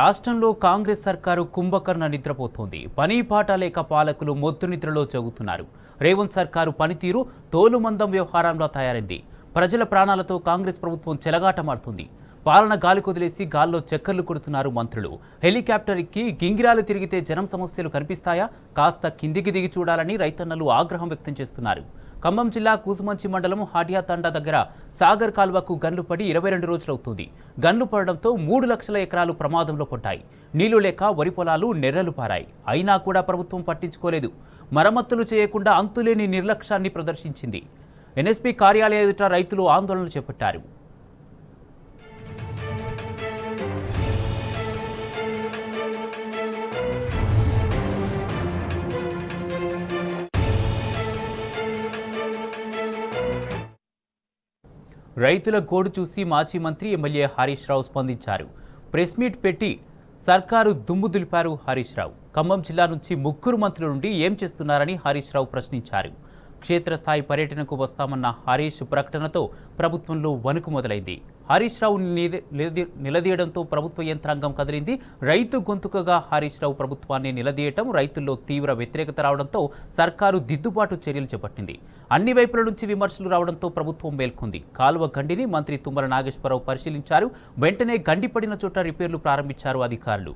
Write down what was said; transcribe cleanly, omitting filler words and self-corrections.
రాష్ట్రంలో కాంగ్రెస్ సర్కారు కుంభకర్ణ నిద్రపోతోంది. పని పాట లేక పాలకులు మొద్దు నిద్రలో జగుతున్నారు. రేవంత్ సర్కారు పనితీరు తోలుమందం వ్యవహారంలో తయారైంది. ప్రజల ప్రాణాలతో కాంగ్రెస్ ప్రభుత్వం చెలగాటమాడుతుంది. పాలన గాలి కొదిలేసి గాల్లో చక్కర్లు కొడుతున్నారు మంత్రులు. హెలికాప్టర్ ఎక్కి గింగిరాలు తిరిగితే జనం సమస్యలు కనిపిస్తాయా? కాస్త కిందికి దిగి చూడాలని రైతన్నలు ఆగ్రహం వ్యక్తం చేస్తున్నారు. ఖమ్మం జిల్లా కూసుమంచి మండలం హాటియా తండా దగ్గర సాగర్ కాల్వకు గన్లు పడి 22 రోజులవుతుంది. గన్లు పడడంతో 3 లక్షల ఎకరాలు ప్రమాదంలో పడ్డాయి. నీళ్లు లేక వరి పొలాలు నెర్రలు పారాయి. అయినా కూడా ప్రభుత్వం పట్టించుకోలేదు. మరమ్మతులు చేయకుండా అంతులేని నిర్లక్ష్యాన్ని ప్రదర్శించింది. ఎన్ఎస్పీ కార్యాలయ ఎదుట రైతులు ఆందోళనలు చేపట్టారు. రైతుల గోడు చూసి మాజీ మంత్రి ఎమ్మెల్యే హరీష్ రావు స్పందించారు. ప్రెస్ మీట్ పెట్టి సర్కారు దుమ్ము దులిపారు హరీష్ రావు. ఖమ్మం జిల్లా నుంచి 3 మంత్రుల నుండి ఏం చేస్తున్నారని హరీష్ రావు ప్రశ్నించారు. క్షేత్రస్థాయి పర్యటనకు వస్తామన్న హరీష్ ప్రకటనతో ప్రభుత్వంలో వణుకు మొదలైంది. హరీష్ రావు నిలదీయడంతో ప్రభుత్వ యంత్రాంగం కదిలింది. రైతు గొంతుకగా హరీష్ రావు ప్రభుత్వాన్ని నిలదీయటం రైతుల్లో తీవ్ర వ్యతిరేకత రావడంతో సర్కారు దిద్దుబాటు చర్యలు చేపట్టింది. అన్ని వైపుల నుంచి విమర్శలు రావడంతో ప్రభుత్వం మేల్కొంది. కాలువ గండిని మంత్రి తుమ్మల నాగేశ్వరరావు పరిశీలించారు. వెంటనే గండి పడిన చోట రిపేర్లు ప్రారంభించారు అధికారులు.